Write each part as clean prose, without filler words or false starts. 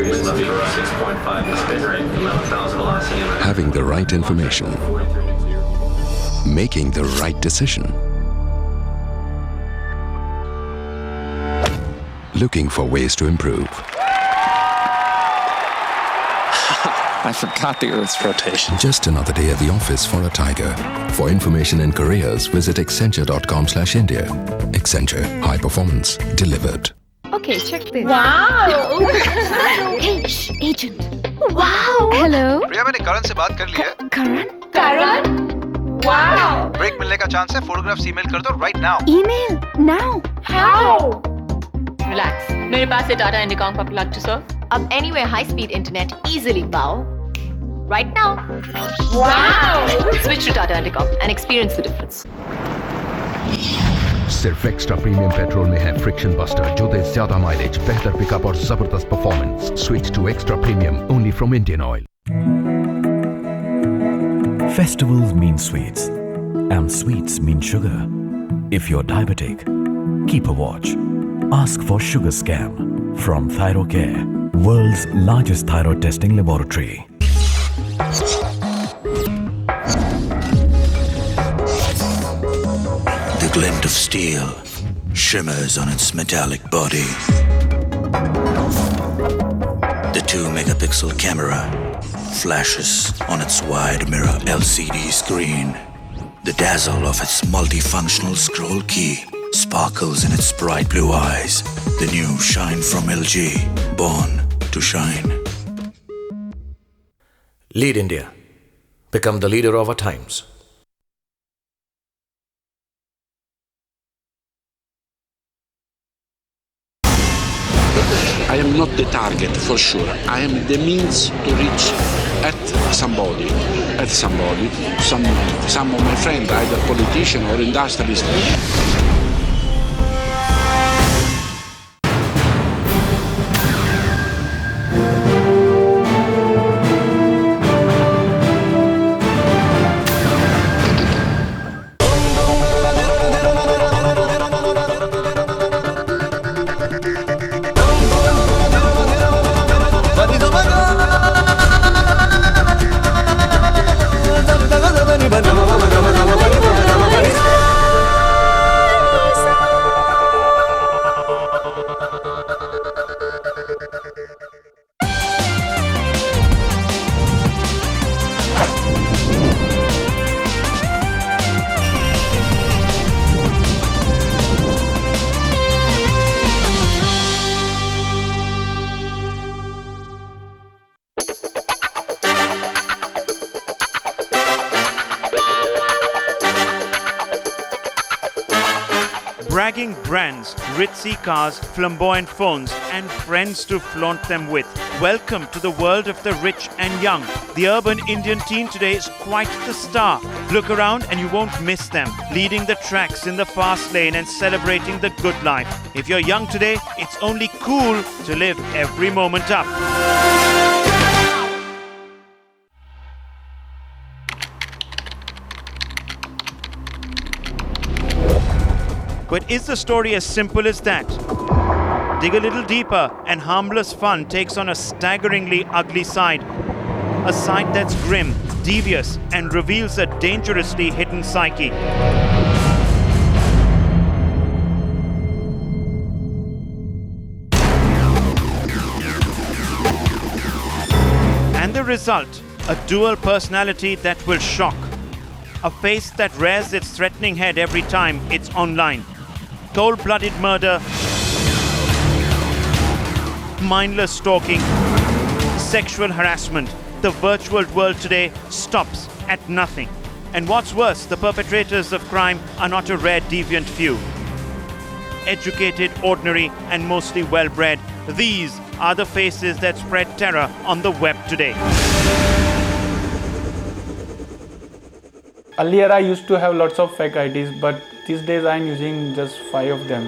degrees left to right, 6.5 the spin rate, about 1,000 velocity. Having the right information. Making the right decision. Looking for ways to improve. I forgot the Earth's rotation. Just another day at the office for a tiger. For information and careers, visit accenture.com/India. Accenture. High performance. Delivered. Okay, check this. Wow! Hey, shh, agent. Wow! Hello? प्रिया मैंने करण से बात कर ली है। Karan? Karan? Wow! Break मिलने का chance है, photographs email कर दो right now. Email? Now? How? Relax. मेरे पास है डाटा इंडिकॉम का प्लग टू सर्व. अब anywhere high speed internet easily wow. Right now. Wow! Switch to Tata Intercom and experience the difference. सिर्फ एक्स्ट्रा प्रीमियम पेट्रोल में है friction buster जो दे ज्यादा mileage, बेहतर पिकअप और जबरदस्त performance. Switch to extra premium only from Indian oil. Festivals mean sweets, and sweets mean sugar. If you're diabetic, keep a watch. Ask for Sugar Scam from ThyroCare, world's largest thyroid testing laboratory. The glint of steel shimmers on its metallic body. The 2-megapixel camera flashes on its wide mirror LCD screen. The dazzle of its multifunctional scroll key sparkles in its bright blue eyes. The new shine from LG, born to shine. Lead India. Become the leader of our times. I am not the target for sure. I am the means to reach at somebody, some of my friends, either politician or industrialist. Bragging brands, ritzy cars, flamboyant phones, and friends to flaunt them with. Welcome to the world of the rich and young. The urban Indian teen today is quite the star. Look around and you won't miss them, leading the tracks in the fast lane and celebrating the good life. If you're young today, it's only cool to live every moment up. But is the story as simple as that? Dig a little deeper and harmless fun takes on a staggeringly ugly side. A side that's grim, devious, and reveals a dangerously hidden psyche. And the result, a dual personality that will shock. A face that rears its threatening head every time it's online. Cold-blooded murder, mindless stalking, sexual harassment. The virtual world today stops at nothing. And what's worse, the perpetrators of crime are not a rare deviant few. Educated, ordinary, and mostly well-bred, these are the faces that spread terror on the web today. Earlier I used to have lots of fake IDs, but these days I am using just 5 of them.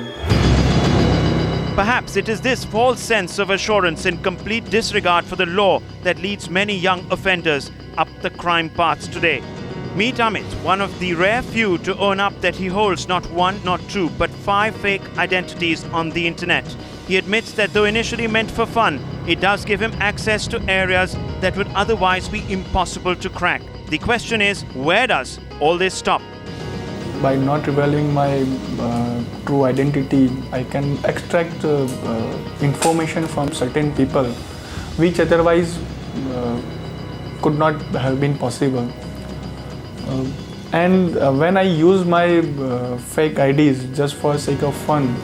Perhaps it is this false sense of assurance in complete disregard for the law that leads many young offenders up the crime paths today. Meet Amit, one of the rare few to own up that he holds not one, not two, but 5 fake identities on the internet. He admits that though initially meant for fun, it does give him access to areas that would otherwise be impossible to crack. The question is, where does all this stop? By not revealing my true identity, I can extract information from certain people which otherwise could not have been possible. And when I use my fake IDs just for sake of fun,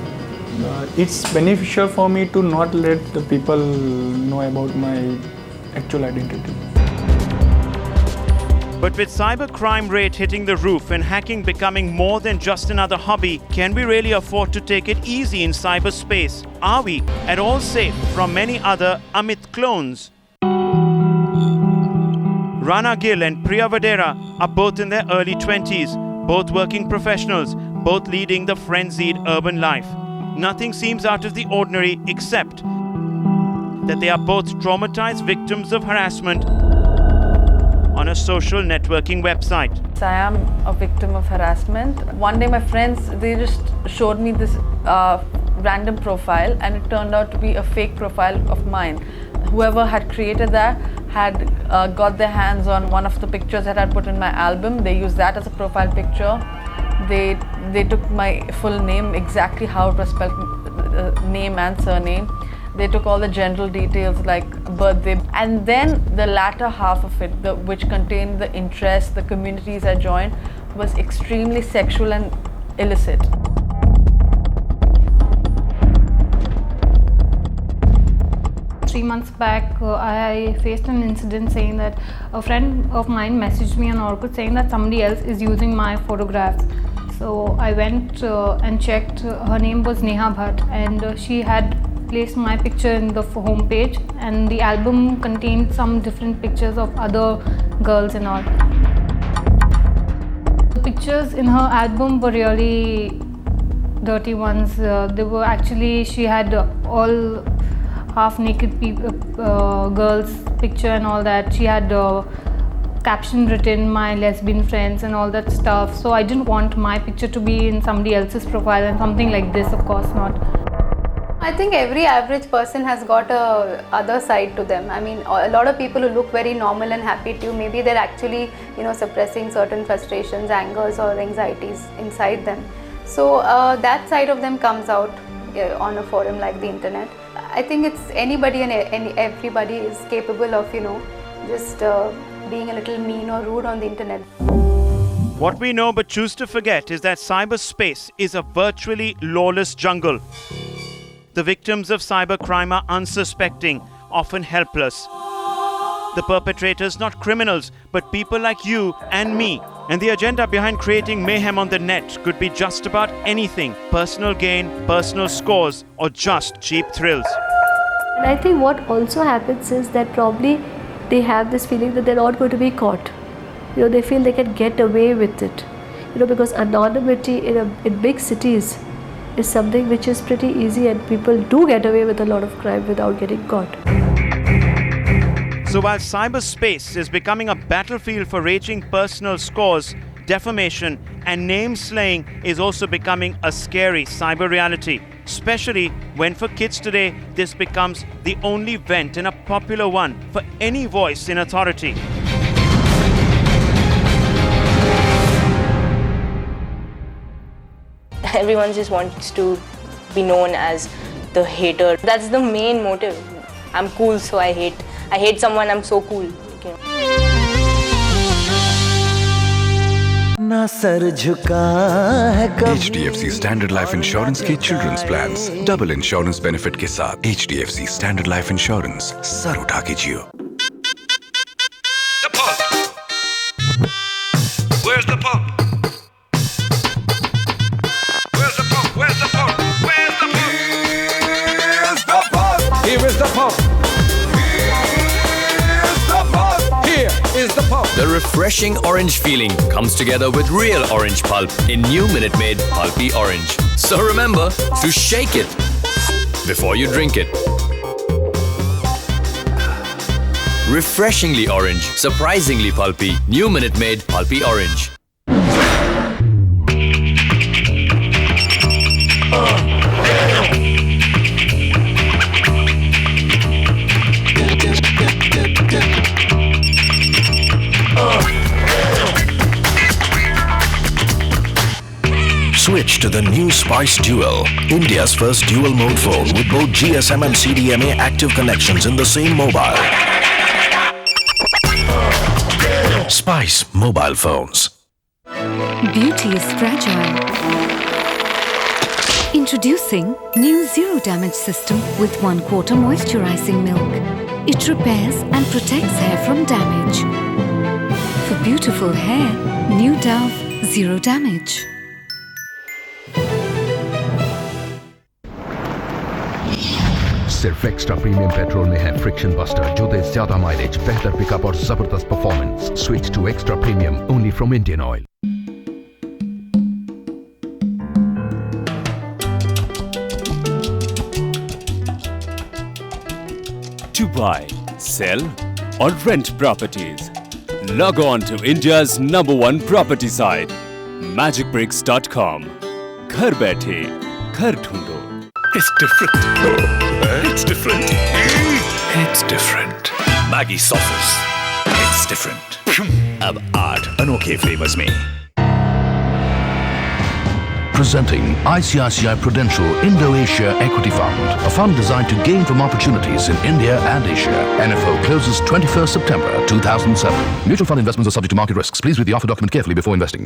it's beneficial for me to not let the people know about my actual identity. But with cybercrime rate hitting the roof and hacking becoming more than just another hobby, can we really afford to take it easy in cyberspace? Are we at all safe from many other Amit clones? Rana Gill and Priya Vadera are both in their early 20s, both working professionals, both leading the frenzied urban life. Nothing seems out of the ordinary except that they are both traumatized victims of harassment on a social networking website. I am a victim of harassment. One day my friends, they just showed me this random profile, and it turned out to be a fake profile of mine. Whoever had created that had got their hands on one of the pictures that I put in my album. They used that as a profile picture. They took my full name, exactly how it was spelled, name and surname. They took all the general details like birthday, and then the latter half of it, which contained the interests, the communities I joined, was extremely sexual and illicit. Three months back, I faced an incident saying that a friend of mine messaged me on Orkut saying that somebody else is using my photographs. So I went and checked. Her name was Neha Bhatt, and she had placed my picture in the home page, and the album contained some different pictures of other girls and all. The pictures in her album were really dirty ones. They were actually, she had all half naked girls picture and all that. She had caption written, my lesbian friends and all that stuff. So I didn't want my picture to be in somebody else's profile, and something like this, of course not. I think every average person has got a other side to them. I mean, a lot of people who look very normal and happy to you, maybe they're actually, suppressing certain frustrations, angers or anxieties inside them. So that side of them comes out on a forum like the internet. I think it's anybody and everybody is capable of, just being a little mean or rude on the internet. What we know but choose to forget is that cyberspace is a virtually lawless jungle. The victims of cybercrime are unsuspecting, often helpless. The perpetrators not criminals, but people like you and me. And the agenda behind creating mayhem on the net could be just about anything: personal gain, personal scores, or just cheap thrills. And I think what also happens is that probably they have this feeling that they're not going to be caught. They feel they can get away with it. Because anonymity in big cities is something which is pretty easy, and people do get away with a lot of crime without getting caught. So while cyberspace is becoming a battlefield for raging personal scores, defamation and name slaying is also becoming a scary cyber reality, especially when for kids today this becomes the only vent and a popular one for any voice in authority. Everyone just wants to be known as the hater. That's the main motive. I'm cool, so I hate someone, I'm so cool. HDFC Standard Life Insurance के children's plans, double insurance benefit के साथ. HDFC Standard Life Insurance, sir उठा के जियो. The pump. Where's the pump? Where's the pump? Where's the pump? Where's the pump? Here's the pump. Here is the pump. Here's the pump. Here is the pump. The refreshing orange feeling comes together with real orange pulp in new Minute Maid Pulpy Orange. So remember to shake it before you drink it. Refreshingly orange, surprisingly pulpy, new Minute Maid Pulpy Orange. the new Spice Dual, India's first dual-mode phone with both GSM and CDMA active connections in the same mobile. Spice mobile phones. Beauty is fragile. Introducing new Zero Damage System with 1/4 moisturizing milk. It repairs and protects hair from damage. For beautiful hair, new Dove Zero Damage. सिर्फ extra premium petrol में है friction buster जो दे ज्यादा mileage, बेहतर pickup और जबरदस्त performance. Switch to extra premium only from Indian oil. To buy, sell, or rent properties, log on to India's #1 property site, magicbricks.com. घर बैठे घर ढूंढो। It's different. It's different. It's different. Maggi sauces. It's different. अब 8 अनोखे flavours में। Presenting ICICI Prudential Indo-Asia Equity Fund, a fund designed to gain from opportunities in India and Asia. NFO closes 21st September 2007. Mutual fund investments are subject to market risks. Please read the offer document carefully before investing.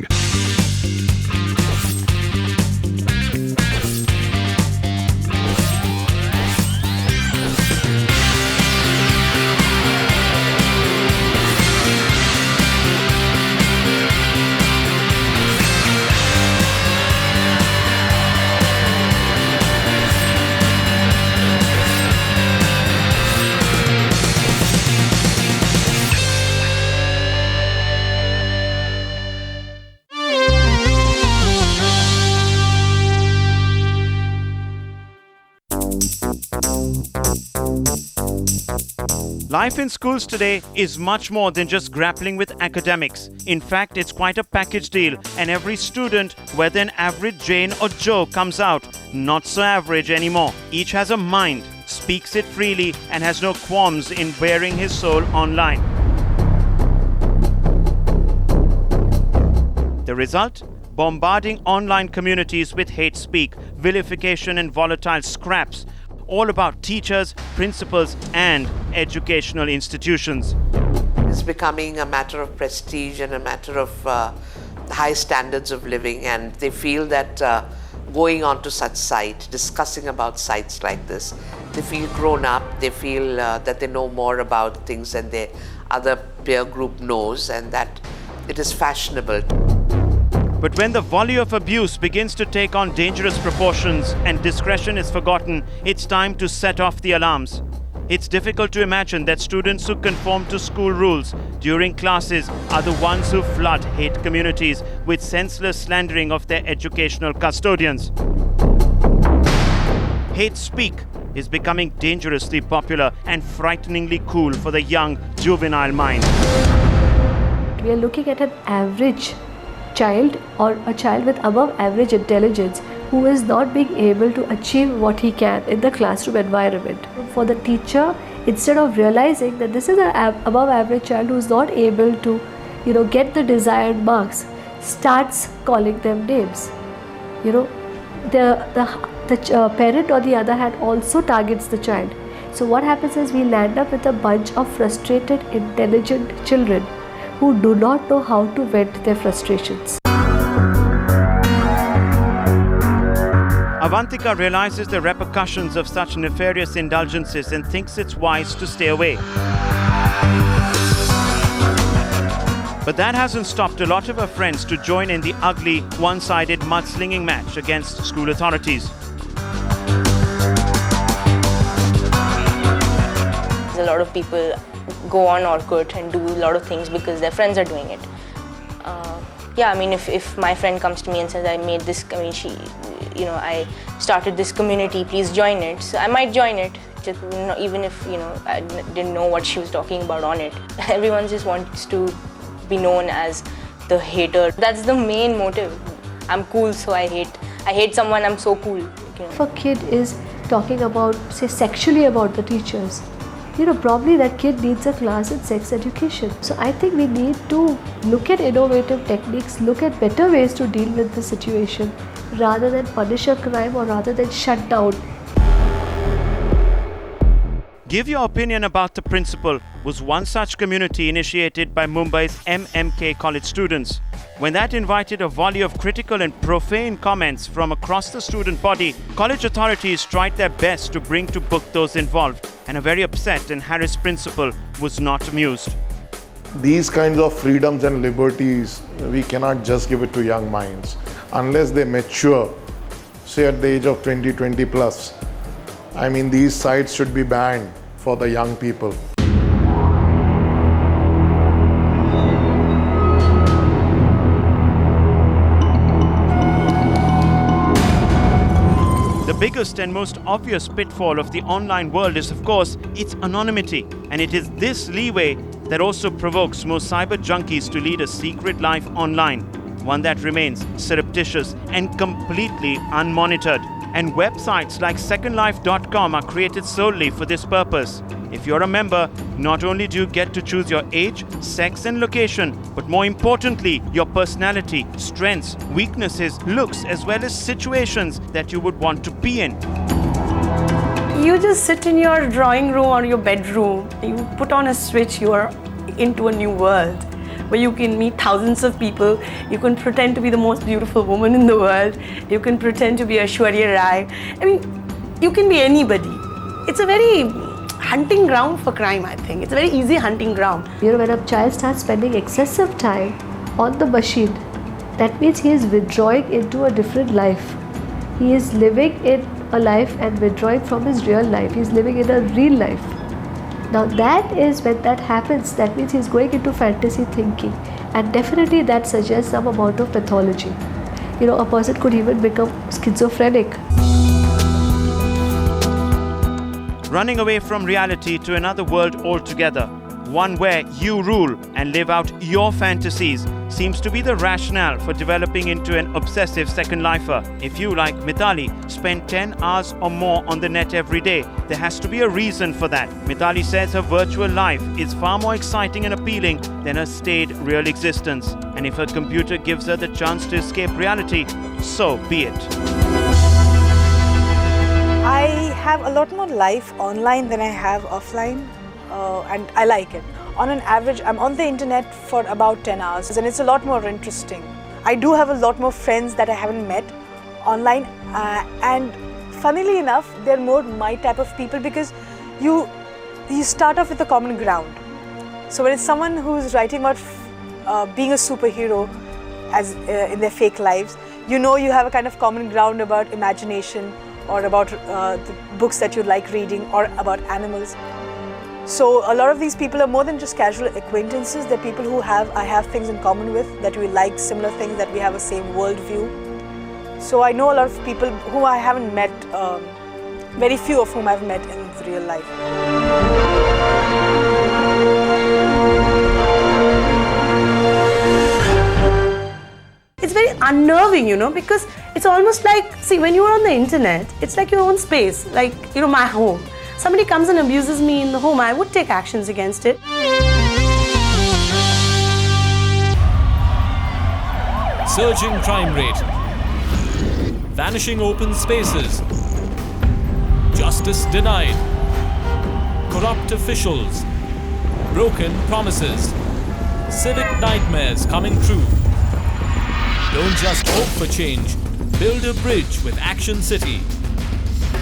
Life in schools today is much more than just grappling with academics. In fact, it's quite a package deal, and every student, whether an average Jane or Joe, comes out not so average anymore. Each has a mind, speaks it freely, and has no qualms in bearing his soul online. The result? Bombarding online communities with hate speak, vilification, and volatile scraps, all about teachers, principals, and educational institutions. It's becoming a matter of prestige and a matter of high standards of living, and they feel that going onto such site, discussing about sites like this, they feel grown up, they feel that they know more about things than their other peer group knows, and that it is fashionable. But when the volley of abuse begins to take on dangerous proportions and discretion is forgotten, it's time to set off the alarms. It's difficult to imagine that students who conform to school rules during classes are the ones who flood hate communities with senseless slandering of their educational custodians. Hate speak is becoming dangerously popular and frighteningly cool for the young, juvenile mind. We are looking at an average child or a child with above average intelligence who is not being able to achieve what he can in the classroom environment. For the teacher, instead of realizing that this is an above average child who is not able to, get the desired marks, starts calling them names. The parent on the other hand also targets the child. So what happens is we land up with a bunch of frustrated, intelligent children who do not know how to vent their frustrations. Avantika realizes the repercussions of such nefarious indulgences and thinks it's wise to stay away. But that hasn't stopped a lot of her friends to join in the ugly, one-sided mudslinging match against school authorities. A lot of people go on Orkut and do a lot of things because their friends are doing it. If my friend comes to me and says, I started this community, please join it. So I might join it, just, even if, I didn't know what she was talking about on it. Everyone just wants to be known as the hater. That's the main motive. I'm cool, so I hate someone, I'm so cool. If a kid is talking about, say, sexually about the teachers, probably that kid needs a class in sex education. So I think we need to look at innovative techniques, look at better ways to deal with the situation rather than punish a crime or rather than shut down. Give your opinion about the principle was one such community initiated by Mumbai's MMK college students. When that invited a volley of critical and profane comments from across the student body, college authorities tried their best to bring to book those involved, and a very upset and harassed principal was not amused. These kinds of freedoms and liberties, we cannot just give it to young minds. Unless they mature, say at the age of 20 plus, I mean, these sites should be banned for the young people. The biggest and most obvious pitfall of the online world is, of course, its anonymity. And it is this leeway that also provokes most cyber junkies to lead a secret life online, one that remains surreptitious and completely unmonitored. And websites like secondlife.com are created solely for this purpose. If you're a member, not only do you get to choose your age, sex and location, but more importantly, your personality, strengths, weaknesses, looks, as well as situations that you would want to be in. You just sit in your drawing room or your bedroom, you put on a switch, you are into a new world where you can meet thousands of people. You can pretend to be the most beautiful woman in the world. You can pretend to be Aishwarya Rai. I mean, you can be anybody. It's a very hunting ground for crime, I think. It's a very easy hunting ground. You know, when a child starts spending excessive time on the machine, that means he is withdrawing into a different life. He is living in a life and withdrawing from his real life. He is living in a real life. Now that is when that happens, that means he's going into fantasy thinking, and definitely that suggests some amount of pathology. You know, a person could even become schizophrenic. Running away from reality to another world altogether, one where you rule and live out your fantasies, seems to be the rationale for developing into an obsessive second lifer. If you, like Mithali, spend 10 hours or more on the net every day, there has to be a reason for that. Mithali says her virtual life is far more exciting and appealing than her staid real existence. And if her computer gives her the chance to escape reality, so be it. I have a lot more life online than I have offline, and I like it. On an average, I'm on the internet for about 10 hours, and it's a lot more interesting. I do have a lot more friends that I haven't met online, and funnily enough, they're more my type of people because you start off with a common ground. So when it's someone who's writing about being a superhero as in their fake lives, you know you have a kind of common ground about imagination or about the books that you like reading or about animals. So a lot of these people are more than just casual acquaintances. They're people who I have things in common with, that we like similar things, that we have a same worldview. So I know a lot of people who I haven't met, very few of whom I've met in real life. It's very unnerving, you know, because it's almost like, see, when you're on the internet, it's like your own space, like, you know, my home. Somebody comes and abuses me in the home, I would take actions against it. Surging crime rate. Vanishing open spaces. Justice denied. Corrupt officials. Broken promises. Civic nightmares coming true. Don't just hope for change. Build a bridge with Action City.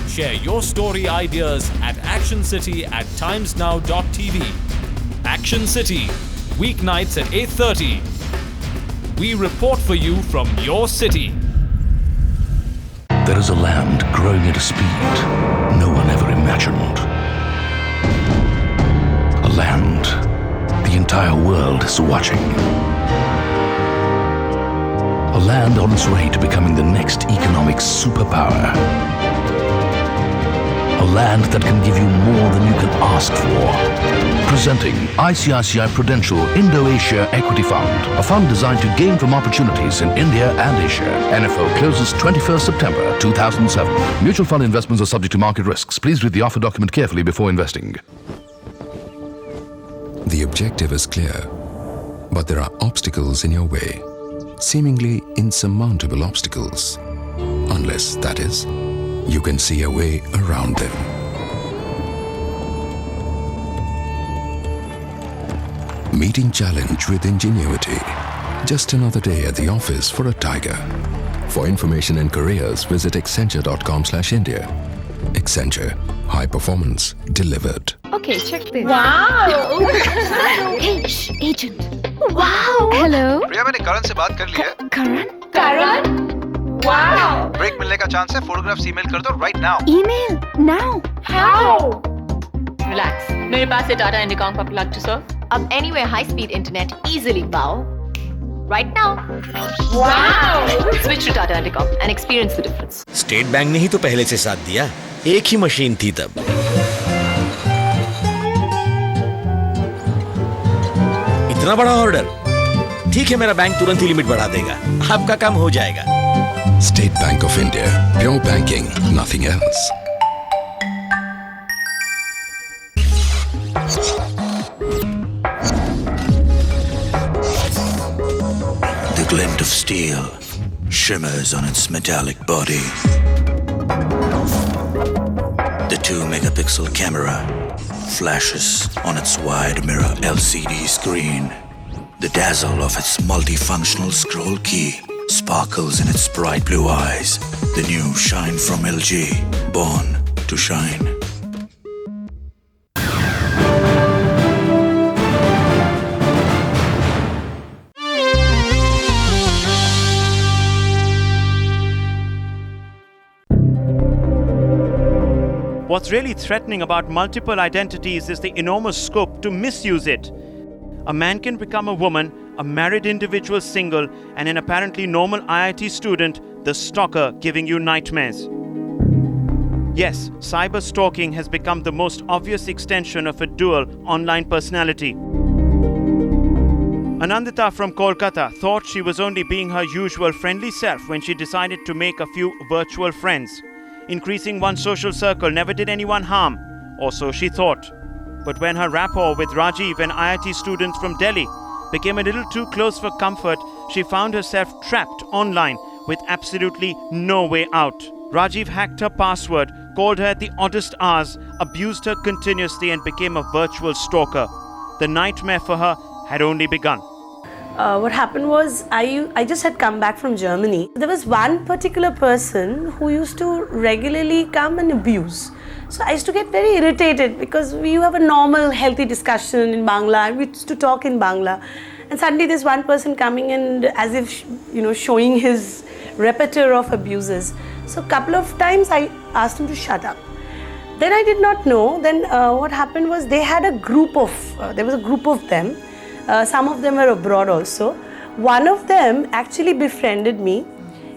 Share your story ideas at actioncity@timesnow.tv. Action City, weeknights at 8:30. We report for you from your city. There is a land growing at a speed no one ever imagined. A land the entire world is watching. A land on its way to becoming the next economic superpower. A land that can give you more than you can ask for. Presenting ICICI Prudential Indo-Asia Equity Fund, a fund designed to gain from opportunities in India and Asia. NFO closes 21st September 2007. Mutual fund investments are subject to market risks. Please read the offer document carefully before investing. The objective is clear, but there are obstacles in your way, seemingly insurmountable obstacles. Unless, that is, you can see a way around them. Meeting challenge with ingenuity. Just another day at the office for a tiger. For information and careers, visit accenture.com/India. Accenture. High performance delivered. Okay, check this. Wow! Hey, shh, agent. Wow! Hello? प्रिया, मैंने करण से बात कर ली है। Karan? Wow! Break मिलने का chance है, photographs email कर दो right now. Email? Now? How? Relax. मेरे पास है डाटा इंडिकॉम का प्लग टू सर्व. अब anywhere high speed internet easily wow. Right now. Wow! Switch to Tata Indicom and experience the difference. State bank ने ही तो पहले से साथ दिया, एक ही मशीन थी तब। इतना बड़ा ऑर्डर? ठीक है, मेरा बैंक तुरंत ही लिमिट बढ़ा देगा, आपका काम हो जाएगा। State bank of India, pure banking, nothing else. The glint of steel shimmers on its metallic body. The 2-megapixel camera flashes on its wide mirror LCD screen. The dazzle of its multifunctional scroll key sparkles in its bright blue eyes. The new shine from LG, born to shine. What's really threatening about multiple identities is the enormous scope to misuse it. A man can become a woman, a married individual single, and an apparently normal IIT student, the stalker giving you nightmares. Yes, cyber stalking has become the most obvious extension of a dual online personality. Anandita from Kolkata thought she was only being her usual friendly self when she decided to make a few virtual friends. Increasing one's social circle never did anyone harm, or so she thought. But when her rapport with Rajiv and IIT students from Delhi became a little too close for comfort, she found herself trapped online with absolutely no way out. Rajiv hacked her password, called her at the oddest hours, abused her continuously, and became a virtual stalker. The nightmare for her had only begun. What happened was I just had come back from Germany. There was one particular person who used to regularly come and abuse. So I used to get very irritated because we have a normal healthy discussion in Bangla and we used to talk in Bangla. And suddenly there's one person coming and as if, showing his repertoire of abuses. So a couple of times I asked him to shut up. Then I did not know. Then what happened was they had a group of, there was a group of them. Some of them were abroad also. One of them actually befriended me.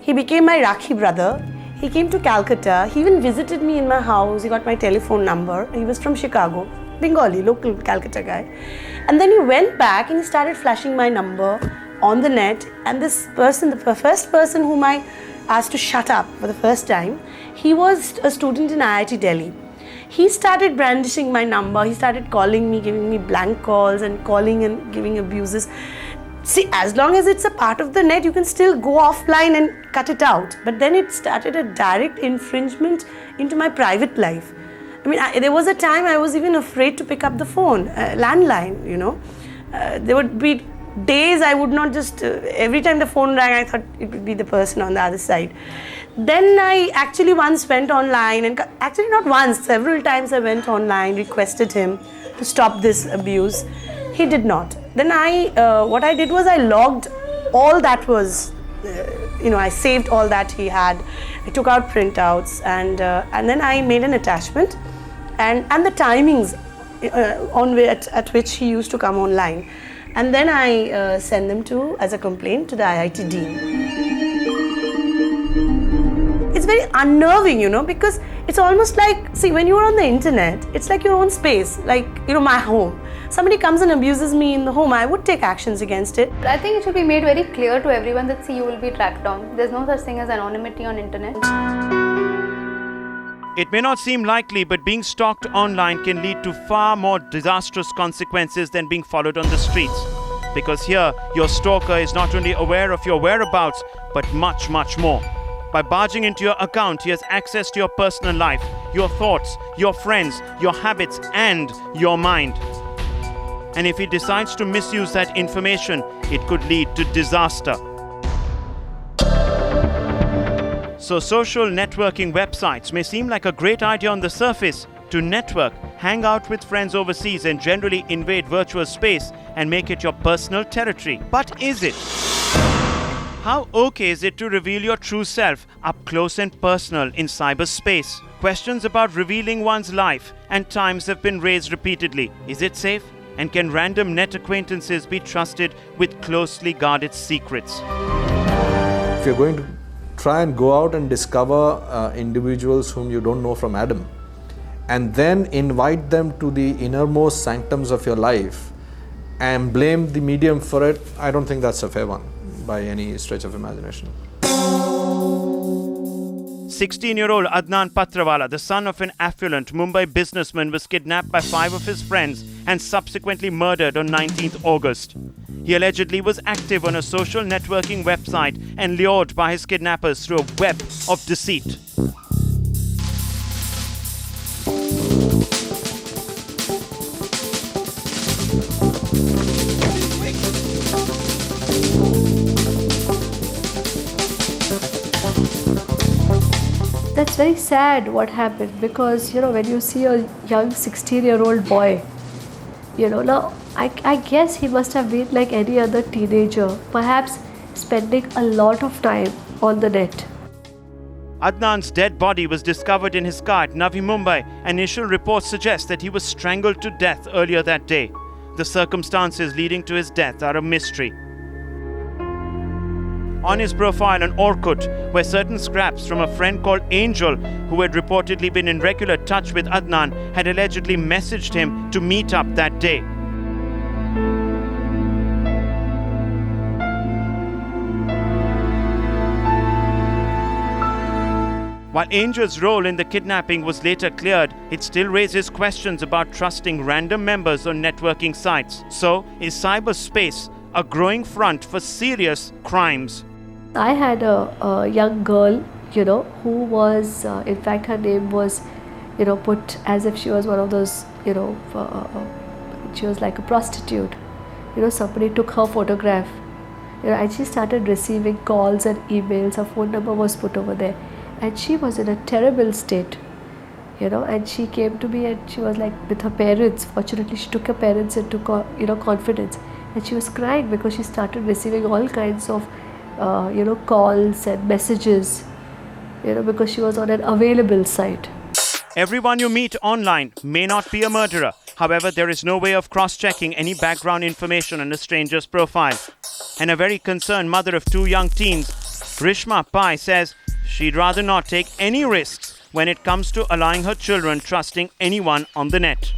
He became my Rakhi brother. He came to Calcutta. He even visited me in my house. He got my telephone number. He was from Chicago, Bengali, local Calcutta guy. And then he went back and he started flashing my number on the net. And this person, the first person whom I asked to shut up for the first time, he was a student in IIT Delhi. He started brandishing my number. He started calling me, giving me blank calls and calling and giving abuses. See, as long as it's a part of the net, you can still go offline and cut it out. But then it started a direct infringement into my private life. I mean, there was a time I was even afraid to pick up the phone, landline, There would be days I would not just, every time the phone rang, I thought it would be the person on the other side. Then I actually once went online and actually not once, several times I went online, requested him to stop this abuse. He did not. Then what I did was I logged all that was, I saved all that he had. I took out printouts and then I made an attachment and the timings at which he used to come online. And then I send them as a complaint to the IIT dean. It's very unnerving, because it's almost like, see, when you're on the internet, it's like your own space, like, my home. Somebody comes and abuses me in the home, I would take actions against it. I think it should be made very clear to everyone that, see, you will be tracked down. There's no such thing as anonymity on internet. It may not seem likely, but being stalked online can lead to far more disastrous consequences than being followed on the streets. Because here, your stalker is not only aware of your whereabouts, but much, much more. By barging into your account, he has access to your personal life, your thoughts, your friends, your habits, and your mind. And if he decides to misuse that information, it could lead to disaster. So social networking websites may seem like a great idea on the surface to network, hang out with friends overseas, and generally invade virtual space and make it your personal territory. But is it? How okay is it to reveal your true self up close and personal in cyberspace? Questions about revealing one's life and times have been raised repeatedly. Is it safe? And can random net acquaintances be trusted with closely guarded secrets? If you're going to try and go out and discover individuals whom you don't know from Adam, and then invite them to the innermost sanctums of your life and blame the medium for it, I don't think that's a fair one by any stretch of imagination. 16-year-old Adnan Patrawala, the son of an affluent Mumbai businessman, was kidnapped by 5 of his friends and subsequently murdered on 19th August. He allegedly was active on a social networking website and lured by his kidnappers through a web of deceit. That's very sad what happened, because when you see a young 16-year-old boy, now I guess he must have been like any other teenager, perhaps spending a lot of time on the net. Adnan's dead body was discovered in his car at Navi Mumbai. Initial reports suggest that he was strangled to death earlier that day. The circumstances leading to his death are a mystery. On his profile on Orkut were certain scraps from a friend called Angel, who had reportedly been in regular touch with Adnan, had allegedly messaged him to meet up that day. While Angel's role in the kidnapping was later cleared, it still raises questions about trusting random members on networking sites. So, is cyberspace a growing front for serious crimes? I had a young girl, who was, in fact, her name was, put as if she was one of those, she was like a prostitute. Somebody took her photograph, and she started receiving calls and emails. Her phone number was put over there, and she was in a terrible state, and she came to me and she was like with her parents. Fortunately, she took her parents into, confidence, and she was crying because she started receiving all kinds of calls and messages, because she was on an available site. Everyone you meet online may not be a murderer. However, there is no way of cross-checking any background information on a stranger's profile. And a very concerned mother of 2 young teens, Rishma Pai, says she'd rather not take any risks when it comes to allowing her children trusting anyone on the net.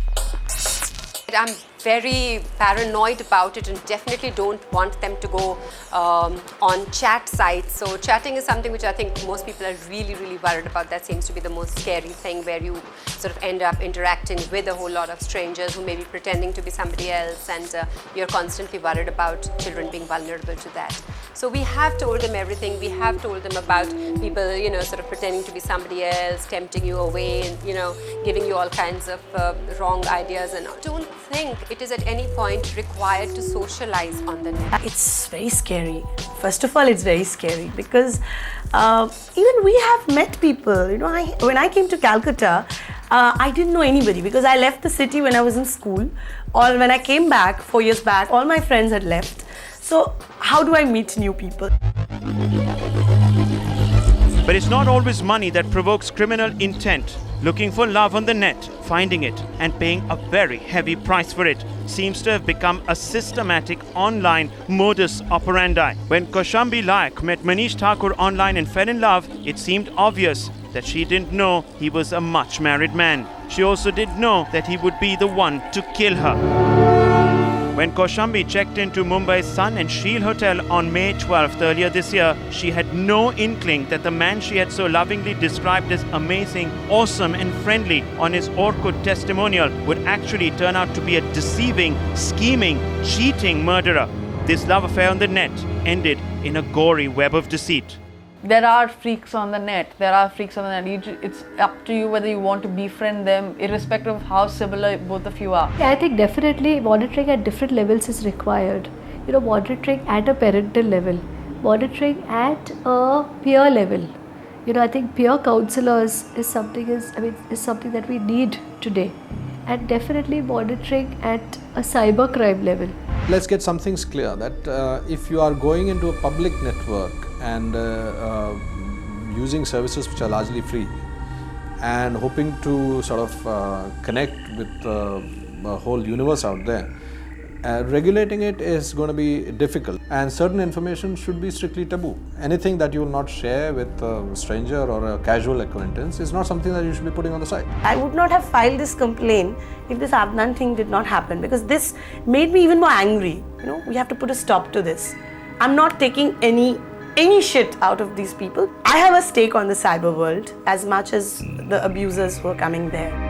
I'm very paranoid about it and definitely don't want them to go on chat sites. So chatting is something which I think most people are really, really worried about. That seems to be the most scary thing, where you sort of end up interacting with a whole lot of strangers who may be pretending to be somebody else, and you're constantly worried about children being vulnerable to that. So we have told them everything. We have told them about people, sort of pretending to be somebody else, tempting you away, and, giving you all kinds of wrong ideas. And I don't think it is at any point required to socialize on the net. It's very scary. First of all, it's very scary because even we have met people. When I came to Calcutta, I didn't know anybody because I left the city when I was in school. Or when I came back 4 years back, all my friends had left. So how do I meet new people? But it's not always money that provokes criminal intent. Looking for love on the net, finding it, and paying a very heavy price for it seems to have become a systematic online modus operandi. When Kaushambi Layak met Manish Thakur online and fell in love, it seemed obvious that she didn't know he was a much married man. She also didn't know that he would be the one to kill her. When Kaushambi checked into Mumbai's Sun and Shield Hotel on May 12th earlier this year, she had no inkling that the man she had so lovingly described as amazing, awesome and friendly on his Orkut testimonial would actually turn out to be a deceiving, scheming, cheating murderer. This love affair on the net ended in a gory web of deceit. There are freaks on the net. It's up to you whether you want to befriend them, irrespective of how similar both of you are. Yeah, I think definitely monitoring at different levels is required. Monitoring at a parental level, monitoring at a peer level. I think peer counselors is something that we need today, and definitely monitoring at a cybercrime level. Let's get some things clear that if you are going into a public network and using services which are largely free and hoping to sort of connect with the whole universe out there, regulating it is going to be difficult, and certain information should be strictly taboo. Anything that you will not share with a stranger or a casual acquaintance is not something that you should be putting on the site. I would not have filed this complaint if this Adnan thing did not happen, because this made me even more angry. We have to put a stop to this. I'm not taking any shit out of these people. I have a stake on the cyber world as much as the abusers who are coming there.